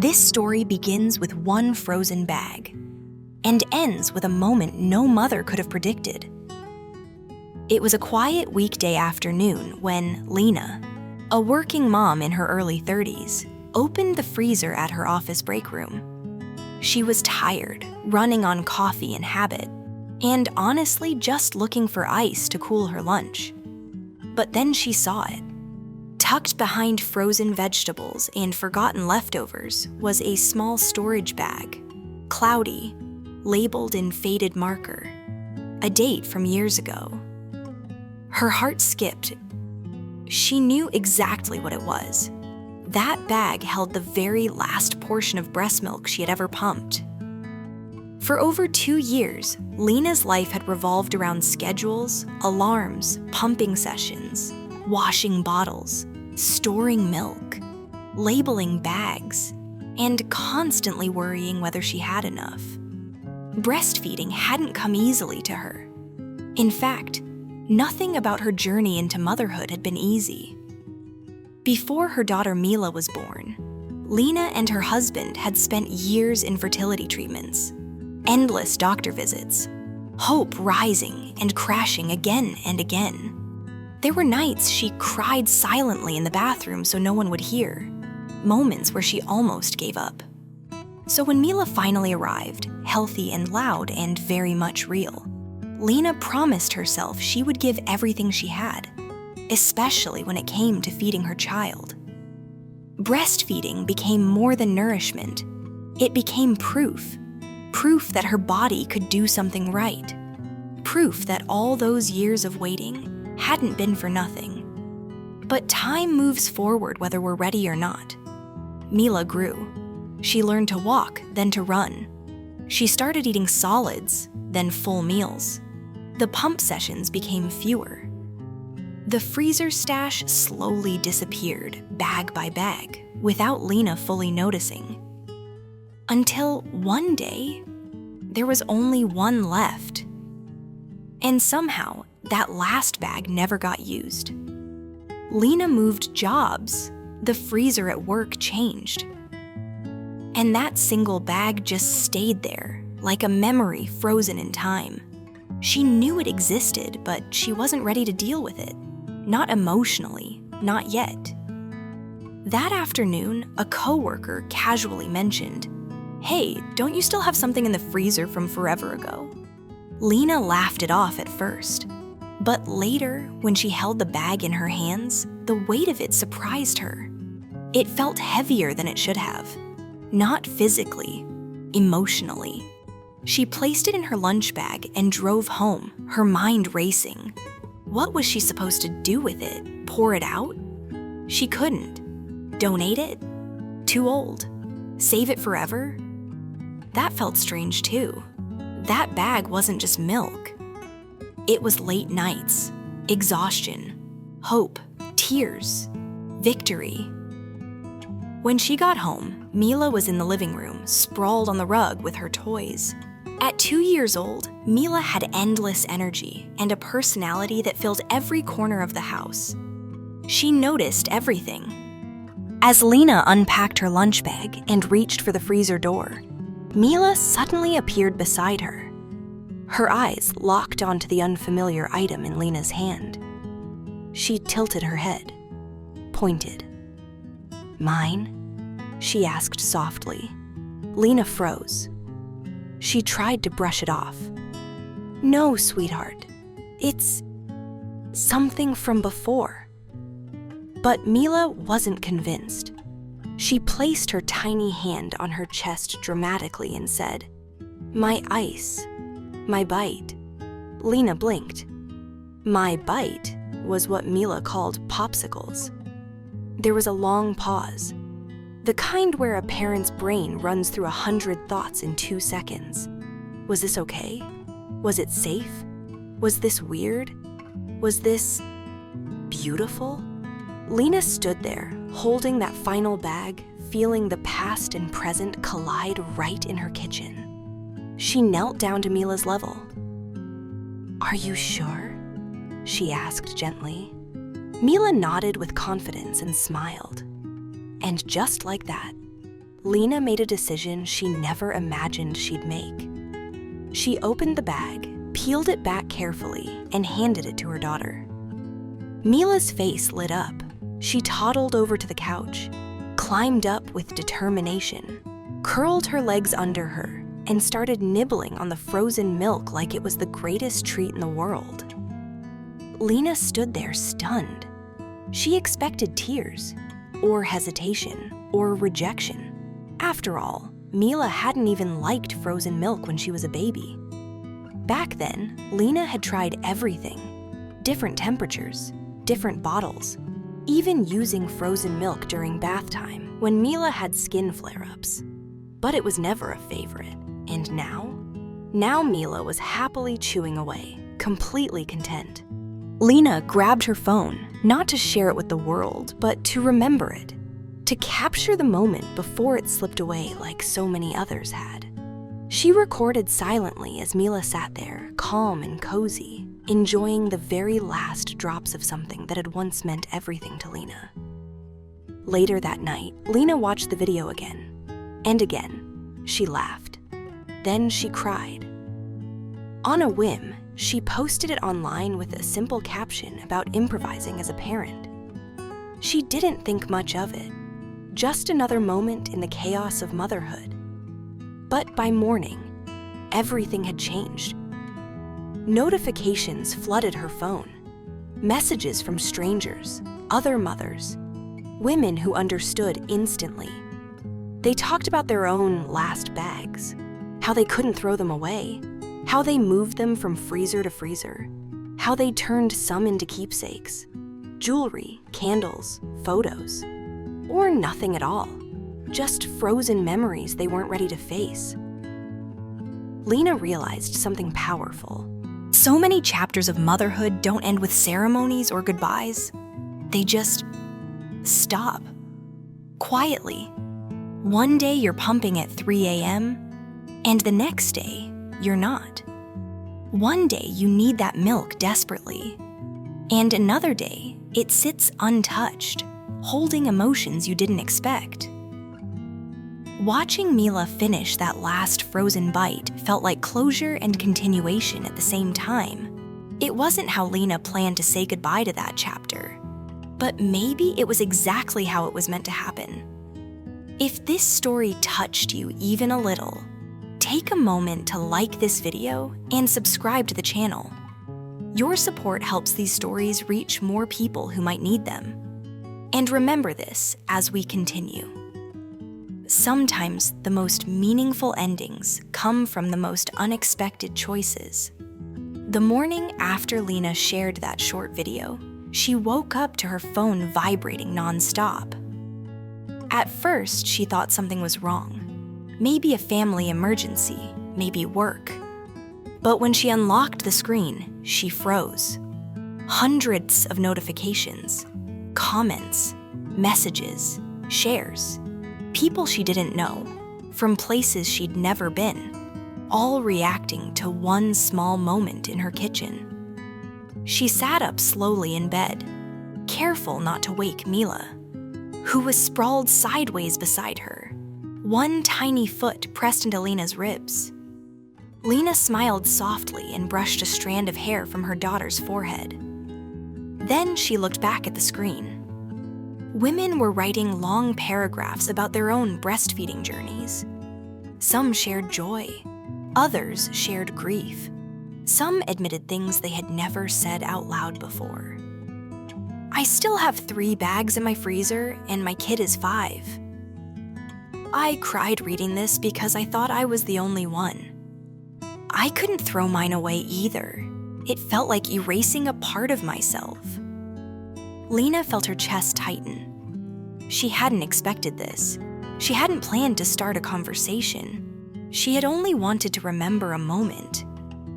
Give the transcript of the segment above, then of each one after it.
This story begins with one frozen bag and ends with a moment no mother could have predicted. It was a quiet weekday afternoon when Lena, a working mom in her early 30s, opened the freezer at her office break room. She was tired, running on coffee and habit, and honestly just looking for ice to cool her lunch. But then she saw it. Tucked behind frozen vegetables and forgotten leftovers was a small storage bag, cloudy, labeled in faded marker, a date from years ago. Her heart skipped. She knew exactly what it was. That bag held the very last portion of breast milk she had ever pumped. For over 2 years, Lena's life had revolved around schedules, alarms, pumping sessions, washing bottles, storing milk, labeling bags, and constantly worrying whether she had enough. Breastfeeding hadn't come easily to her. In fact, nothing about her journey into motherhood had been easy. Before her daughter Mila was born, Lena and her husband had spent years in fertility treatments, endless doctor visits, hope rising and crashing again and again. There were nights she cried silently in the bathroom so no one would hear, moments where she almost gave up. So when Mila finally arrived, healthy and loud and very much real, Lena promised herself she would give everything she had, especially when it came to feeding her child. Breastfeeding became more than nourishment. It became proof that her body could do something right, proof that all those years of waiting hadn't been for nothing. But time moves forward whether we're ready or not. Mila grew. She learned to walk, then to run. She started eating solids, then full meals. The pump sessions became fewer. The freezer stash slowly disappeared, bag by bag, without Lena fully noticing. Until one day, there was only one left. And somehow, that last bag never got used. Lena moved jobs. The freezer at work changed. And that single bag just stayed there, like a memory frozen in time. She knew it existed, but she wasn't ready to deal with it. Not emotionally, not yet. That afternoon, a coworker casually mentioned, "Hey, don't you still have something in the freezer from forever ago?" Lena laughed it off at first. But later, when she held the bag in her hands, the weight of it surprised her. It felt heavier than it should have. Not physically, emotionally. She placed it in her lunch bag and drove home, her mind racing. What was she supposed to do with it? Pour it out? She couldn't. Donate it? Too old. Save it forever? That felt strange too. That bag wasn't just milk. It was late nights, exhaustion, hope, tears, victory. When she got home, Mila was in the living room, sprawled on the rug with her toys. At 2 years old, Mila had endless energy and a personality that filled every corner of the house. She noticed everything. As Lena unpacked her lunch bag and reached for the freezer door, Mila suddenly appeared beside her. Her eyes locked onto the unfamiliar item in Lena's hand. She tilted her head, pointed. "Mine?" she asked softly. Lena froze. She tried to brush it off. "No, sweetheart. It's something from before." But Mila wasn't convinced. She placed her tiny hand on her chest dramatically and said, "My ice. My bite." Lena blinked. "My bite" was what Mila called popsicles. There was a long pause, the kind where a parent's brain runs through 100 thoughts in 2 seconds. Was this okay? Was it safe? Was this weird? Was this beautiful? Lena stood there, holding that final bag, feeling the past and present collide right in her kitchen. She knelt down to Mila's level. "Are you sure?" she asked gently. Mila nodded with confidence and smiled. And just like that, Lena made a decision she never imagined she'd make. She opened the bag, peeled it back carefully, and handed it to her daughter. Mila's face lit up. She toddled over to the couch, climbed up with determination, curled her legs under her, and started nibbling on the frozen milk like it was the greatest treat in the world. Lena stood there stunned. She expected tears, or hesitation, or rejection. After all, Mila hadn't even liked frozen milk when she was a baby. Back then, Lena had tried everything. Different temperatures, different bottles, even using frozen milk during bath time when Mila had skin flare-ups. But it was never a favorite. And now? Now Mila was happily chewing away, completely content. Lena grabbed her phone, not to share it with the world, but to remember it. To capture the moment before it slipped away like so many others had. She recorded silently as Mila sat there, calm and cozy, enjoying the very last drops of something that had once meant everything to Lena. Later that night, Lena watched the video again. And again, she laughed. Then she cried. On a whim, she posted it online with a simple caption about improvising as a parent. She didn't think much of it. Just another moment in the chaos of motherhood. But by morning, everything had changed. Notifications flooded her phone. Messages from strangers, other mothers, women who understood instantly. They talked about their own last bags, how they couldn't throw them away, how they moved them from freezer to freezer, how they turned some into keepsakes, jewelry, candles, photos. Or nothing at all, just frozen memories they weren't ready to face. Lena realized something powerful. So many chapters of motherhood don't end with ceremonies or goodbyes. They just stop. Quietly. One day you're pumping at 3 a.m., and the next day you're not. One day you need that milk desperately, and another day it sits untouched, holding emotions you didn't expect. Watching Mila finish that last frozen bite felt like closure and continuation at the same time. It wasn't how Lena planned to say goodbye to that chapter, but maybe it was exactly how it was meant to happen. If this story touched you even a little, take a moment to like this video and subscribe to the channel. Your support helps these stories reach more people who might need them. And remember this as we continue. Sometimes the most meaningful endings come from the most unexpected choices. The morning after Lena shared that short video, she woke up to her phone vibrating nonstop. At first, she thought something was wrong. Maybe a family emergency, maybe work. But when she unlocked the screen, she froze. Hundreds of notifications. Comments, messages, shares, people she didn't know, from places she'd never been, all reacting to one small moment in her kitchen. She sat up slowly in bed, careful not to wake Mila, who was sprawled sideways beside her, one tiny foot pressed into Lena's ribs. Lena smiled softly and brushed a strand of hair from her daughter's forehead. Then she looked back at the screen. Women were writing long paragraphs about their own breastfeeding journeys. Some shared joy. Others shared grief. Some admitted things they had never said out loud before. I still have 3 bags in my freezer, and my kid is 5. I cried reading this because I thought I was the only one. I couldn't throw mine away either. It felt like erasing a part of myself. Lena felt her chest tighten. She hadn't expected this. She hadn't planned to start a conversation. She had only wanted to remember a moment.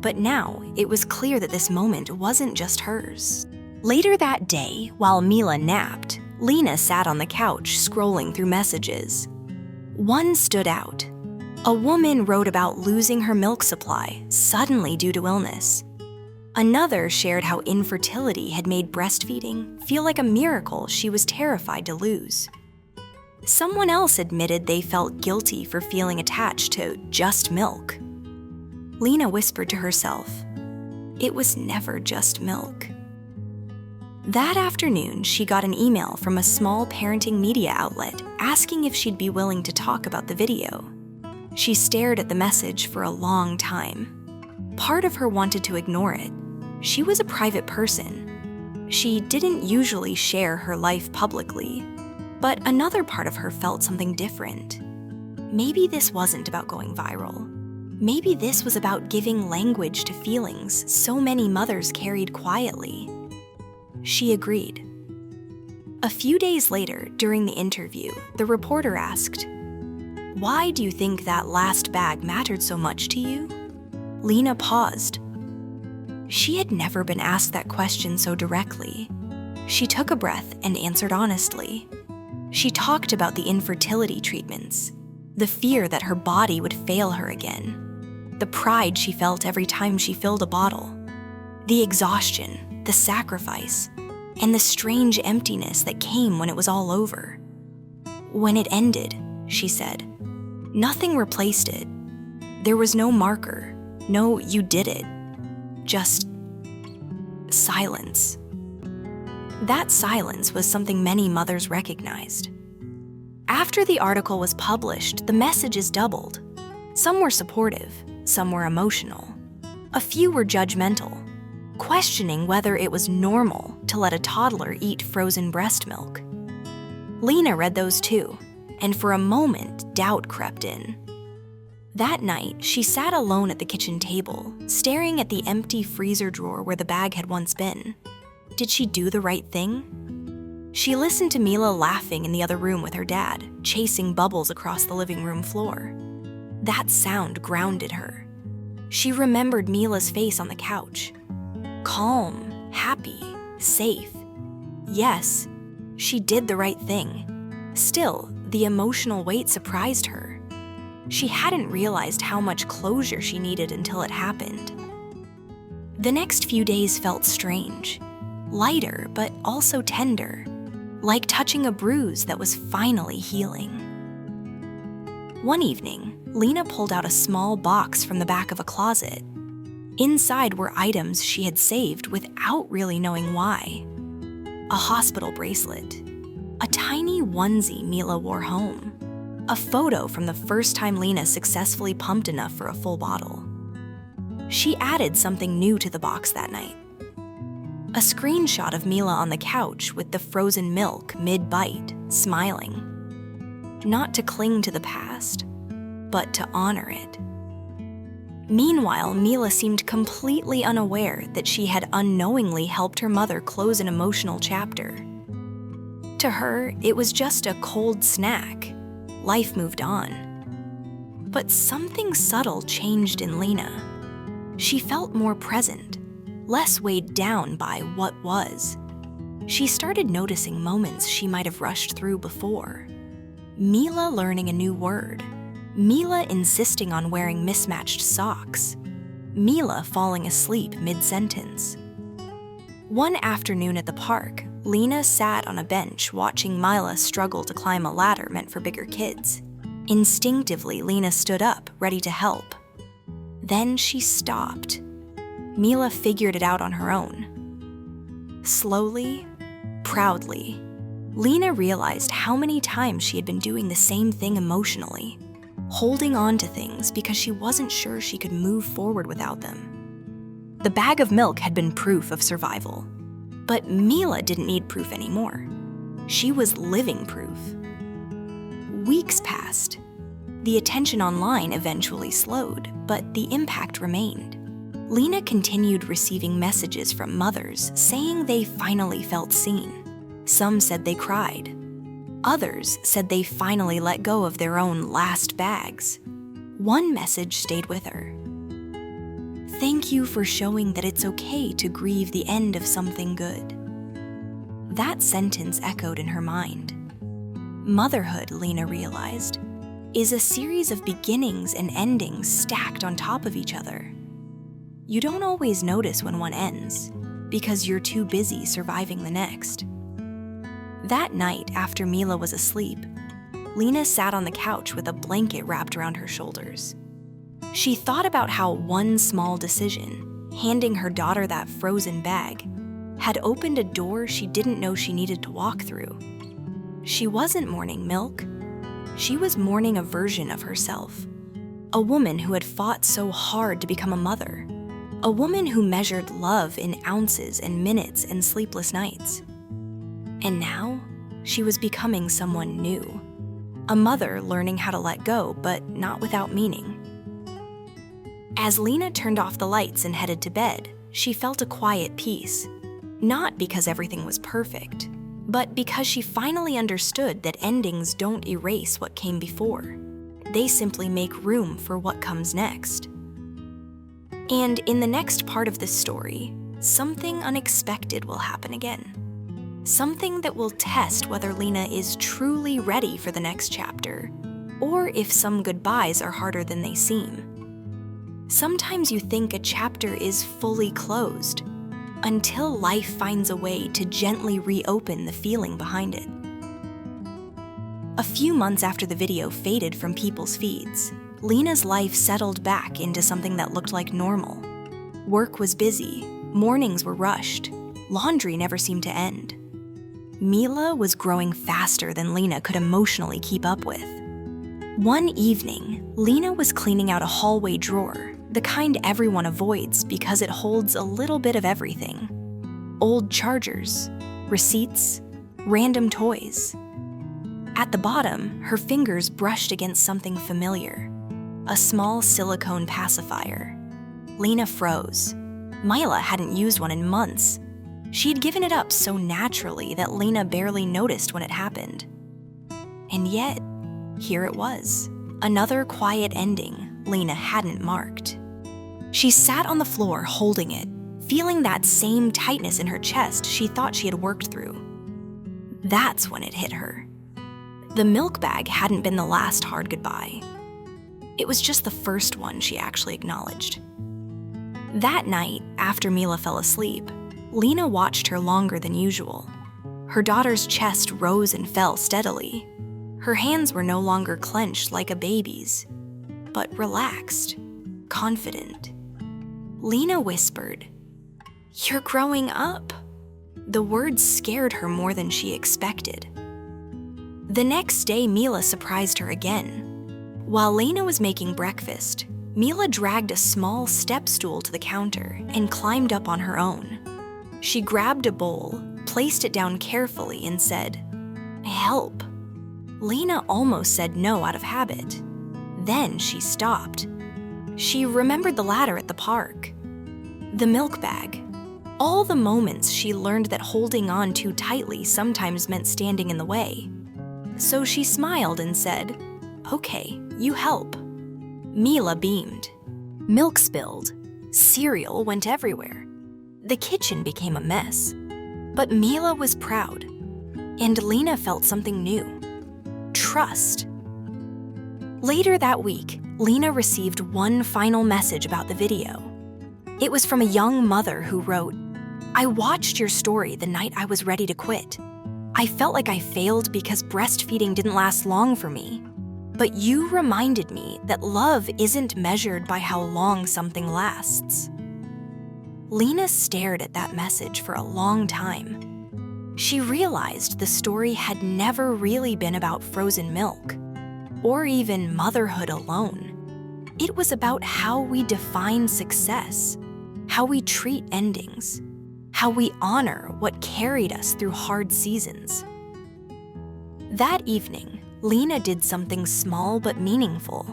But now, it was clear that this moment wasn't just hers. Later that day, while Mila napped, Lena sat on the couch scrolling through messages. One stood out. A woman wrote about losing her milk supply suddenly due to illness. Another shared how infertility had made breastfeeding feel like a miracle she was terrified to lose. Someone else admitted they felt guilty for feeling attached to just milk. Lena whispered to herself, it was never just milk. That afternoon, she got an email from a small parenting media outlet asking if she'd be willing to talk about the video. She stared at the message for a long time. Part of her wanted to ignore it. She was a private person. She didn't usually share her life publicly, but another part of her felt something different. Maybe this wasn't about going viral. Maybe this was about giving language to feelings so many mothers carried quietly. She agreed. A few days later, during the interview, the reporter asked, "Why do you think that last bag mattered so much to you?" Lena paused. She had never been asked that question so directly. She took a breath and answered honestly. She talked about the infertility treatments, the fear that her body would fail her again, the pride she felt every time she filled a bottle, the exhaustion, the sacrifice, and the strange emptiness that came when it was all over. When it ended, she said, nothing replaced it. There was no marker, no "you did it," just silence. That silence was something many mothers recognized. After the article was published, the messages doubled. Some were supportive, some were emotional. A few were judgmental, questioning whether it was normal to let a toddler eat frozen breast milk. Lena read those too, and for a moment, doubt crept in. That night, she sat alone at the kitchen table, staring at the empty freezer drawer where the bag had once been. Did she do the right thing? She listened to Mila laughing in the other room with her dad, chasing bubbles across the living room floor. That sound grounded her. She remembered Mila's face on the couch. Calm, happy, safe. Yes, she did the right thing. Still, the emotional weight surprised her. She hadn't realized how much closure she needed until it happened. The next few days felt strange. Lighter, but also tender, like touching a bruise that was finally healing. One evening, Lena pulled out a small box from the back of a closet. Inside were items she had saved without really knowing why. A hospital bracelet, a tiny onesie Mila wore home, a photo from the first time Lena successfully pumped enough for a full bottle. She added something new to the box that night. A screenshot of Mila on the couch with the frozen milk mid-bite, smiling. Not to cling to the past, but to honor it. Meanwhile, Mila seemed completely unaware that she had unknowingly helped her mother close an emotional chapter. To her, it was just a cold snack. Life moved on. But something subtle changed in Lena. She felt more present, less weighed down by what was. She started noticing moments she might have rushed through before. Mila learning a new word. Mila insisting on wearing mismatched socks. Mila falling asleep mid-sentence. One afternoon at the park, Lena sat on a bench watching Mila struggle to climb a ladder meant for bigger kids. Instinctively, Lena stood up, ready to help. Then she stopped. Mila figured it out on her own. Slowly, proudly, Lena realized how many times she had been doing the same thing emotionally, holding on to things because she wasn't sure she could move forward without them. The bag of milk had been proof of survival, but Mila didn't need proof anymore. She was living proof. Weeks passed. The attention online eventually slowed, but the impact remained. Lena continued receiving messages from mothers saying they finally felt seen. Some said they cried. Others said they finally let go of their own last bags. One message stayed with her. "Thank you for showing that it's okay to grieve the end of something good." That sentence echoed in her mind. Motherhood, Lena realized, is a series of beginnings and endings stacked on top of each other. You don't always notice when one ends, because you're too busy surviving the next. That night, after Mila was asleep, Lena sat on the couch with a blanket wrapped around her shoulders. She thought about how one small decision, handing her daughter that frozen bag, had opened a door she didn't know she needed to walk through. She wasn't mourning Milk. She was mourning a version of herself. A woman who had fought so hard to become a mother. A woman who measured love in ounces and minutes and sleepless nights. And now, she was becoming someone new. A mother learning how to let go, but not without meaning. As Lena turned off the lights and headed to bed, she felt a quiet peace. Not because everything was perfect, but because she finally understood that endings don't erase what came before. They simply make room for what comes next. And in the next part of this story, something unexpected will happen again. Something that will test whether Lena is truly ready for the next chapter, or if some goodbyes are harder than they seem. Sometimes you think a chapter is fully closed, until life finds a way to gently reopen the feeling behind it. A few months after the video faded from people's feeds, Lena's life settled back into something that looked like normal. Work was busy, mornings were rushed, laundry never seemed to end. Mila was growing faster than Lena could emotionally keep up with. One evening, Lena was cleaning out a hallway drawer, the kind everyone avoids because it holds a little bit of everything. Old chargers, receipts, random toys. At the bottom, her fingers brushed against something familiar, a small silicone pacifier. Lena froze. Mila hadn't used one in months. She'd given it up so naturally that Lena barely noticed when it happened. And yet, here it was, another quiet ending Lena hadn't marked. She sat on the floor holding it, feeling that same tightness in her chest she thought she had worked through. That's when it hit her. The milk bag hadn't been the last hard goodbye. It was just the first one she actually acknowledged. That night, after Mila fell asleep, Lena watched her longer than usual. Her daughter's chest rose and fell steadily. Her hands were no longer clenched like a baby's, but relaxed, confident. Lena whispered, "You're growing up." The words scared her more than she expected. The next day, Mila surprised her again. While Lena was making breakfast, Mila dragged a small step stool to the counter and climbed up on her own. She grabbed a bowl, placed it down carefully, and said, "Help." Lena almost said no out of habit. Then she stopped. She remembered the ladder at the park, the milk bag, all the moments she learned that holding on too tightly sometimes meant standing in the way. So she smiled and said, "Okay, you help." Mila beamed. Milk spilled. Cereal went everywhere. The kitchen became a mess. But Mila was proud. And Lena felt something new. Trust. Later that week, Lena received one final message about the video. It was from a young mother who wrote, "I watched your story the night I was ready to quit. I felt like I failed because breastfeeding didn't last long for me. But you reminded me that love isn't measured by how long something lasts." Lena stared at that message for a long time. She realized the story had never really been about frozen milk, or even motherhood alone. It was about how we define success, how we treat endings, how we honor what carried us through hard seasons. That evening, Lena did something small but meaningful.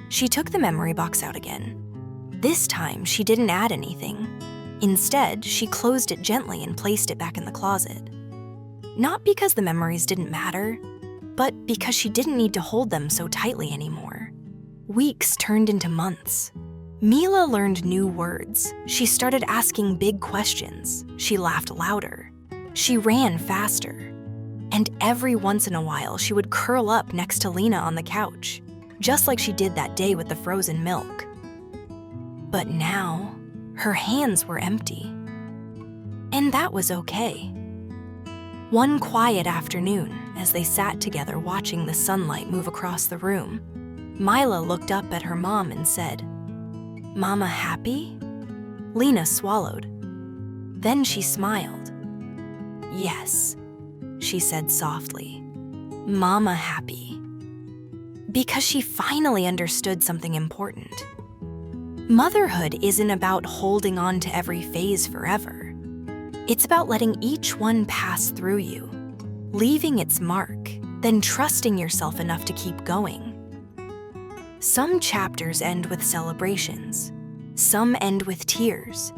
She took the memory box out again. This time, she didn't add anything. Instead, she closed it gently and placed it back in the closet. Not because the memories didn't matter, but because she didn't need to hold them so tightly anymore. Weeks turned into months. Mila learned new words. She started asking big questions. She laughed louder. She ran faster. And every once in a while, she would curl up next to Lena on the couch, just like she did that day with the frozen milk. But now, her hands were empty. And that was okay. One quiet afternoon, as they sat together watching the sunlight move across the room. Mila looked up at her mom and said, "Mama happy?" Lena swallowed. Then she smiled. "Yes," she said softly. "Mama happy." Because she finally understood something important. Motherhood isn't about holding on to every phase forever. It's about letting each one pass through you, leaving its mark, then trusting yourself enough to keep going. Some chapters end with celebrations, some end with tears,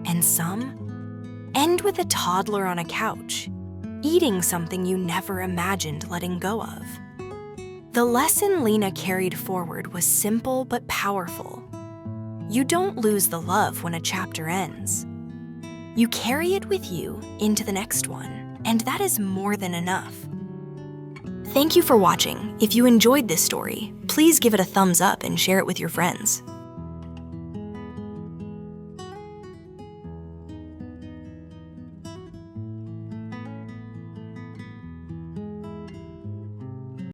and some end with a toddler on a couch, eating something you never imagined letting go of. The lesson Lena carried forward was simple but powerful. You don't lose the love when a chapter ends. You carry it with you into the next one, and that is more than enough. Thank you for watching. If you enjoyed this story, please give it a thumbs up and share it with your friends.